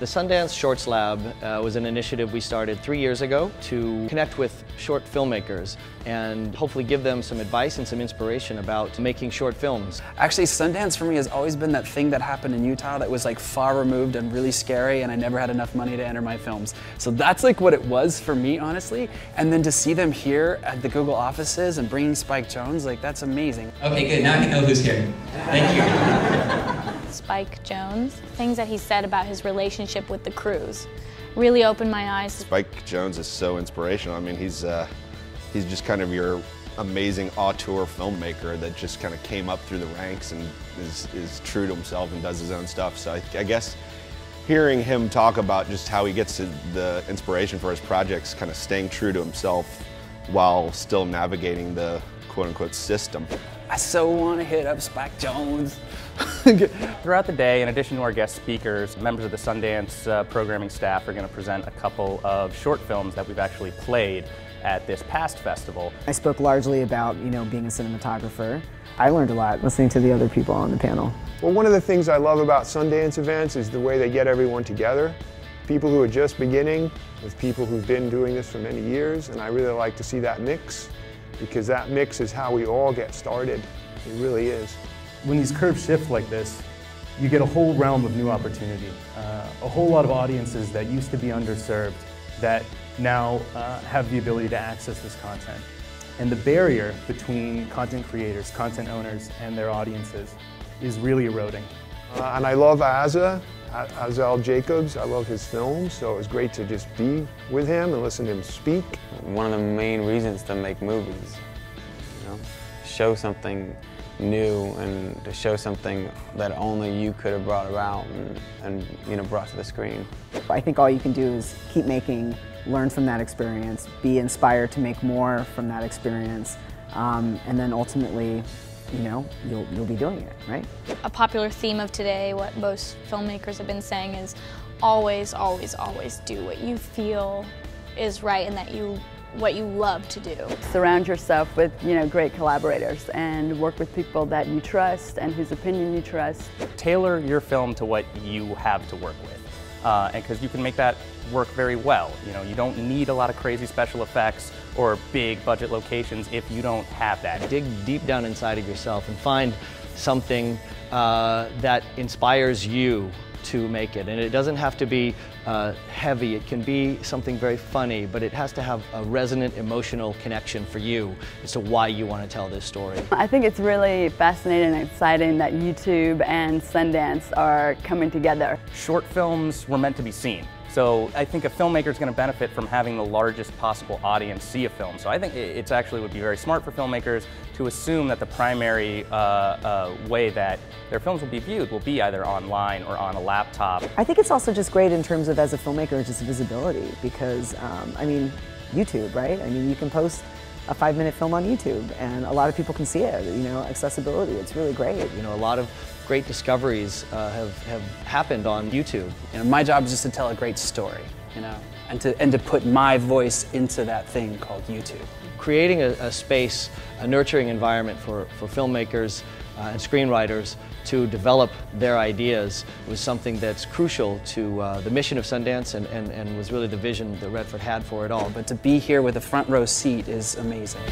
The Sundance Shorts Lab was an initiative we started 3 years ago to connect with short filmmakers and hopefully give them some advice and some inspiration about making short films. Actually, Sundance for me has always been that thing that happened in Utah that was like far removed and really scary, and I never had enough money to enter my films. So that's like what it was for me, honestly. And then to see them here at the Google offices and bringing Spike Jonze, like that's amazing. Okay, good. Now I know who's here. Thank you. Spike Jonze, things that he said about his relationship with the crews really opened my eyes. Spike Jonze is so inspirational. I mean, he's just kind of your amazing auteur filmmaker that just kind of came up through the ranks and is true to himself and does his own stuff. So I guess hearing him talk about just how he gets the inspiration for his projects, kind of staying true to himself while still navigating the quote-unquote system. I so want to hit up Spike Jonze. Throughout the day, in addition to our guest speakers, members of the Sundance programming staff are going to present a couple of short films that we've actually played at this past festival. I spoke largely about, being a cinematographer. I learned a lot listening to the other people on the panel. Well, one of the things I love about Sundance events is the way they get everyone together. People who are just beginning with people who've been doing this for many years, and I really like to see that mix, because that mix is how we all get started. It really is. When these curves shift like this, you get a whole realm of new opportunity. A whole lot of audiences that used to be underserved that now have the ability to access this content. And the barrier between content creators, content owners, and their audiences is really eroding. And I love AZAZEL Jacobs. I love his films, so it was great to just be with him and listen to him speak. One of the main reasons to make movies, show something new and to show something that only you could have brought about and brought to the screen. I think all you can do is keep making, learn from that experience, be inspired to make more from that experience, and then ultimately, you'll be doing it, right? A popular theme of today, what most filmmakers have been saying, is always, always, always do what you feel is right and what you love to do. Surround yourself with, great collaborators and work with people that you trust and whose opinion you trust. Tailor your film to what you have to work with, and because you can make that work very well. You don't need a lot of crazy special effects or big budget locations if you don't have that. Dig deep down inside of yourself and find something that inspires you to make it. And it doesn't have to be heavy, it can be something very funny, but it has to have a resonant emotional connection for you as to why you want to tell this story. I think it's really fascinating and exciting that YouTube and Sundance are coming together. Short films were meant to be seen. So I think a filmmaker is going to benefit from having the largest possible audience see a film. So I think it's actually would be very smart for filmmakers to assume that the primary way that their films will be viewed will be either online or on a laptop. I think it's also just great in terms of, as a filmmaker, just visibility, because, YouTube, right? You can post a 5-minute film on YouTube and a lot of people can see it, accessibility, it's really great. A lot of great discoveries have happened on YouTube. My job is just to tell a great story, and to put my voice into that thing called YouTube. Creating a space, a nurturing environment for filmmakers and screenwriters to develop their ideas was something that's crucial to the mission of Sundance and was really the vision that Redford had for it all. But to be here with a front row seat is amazing.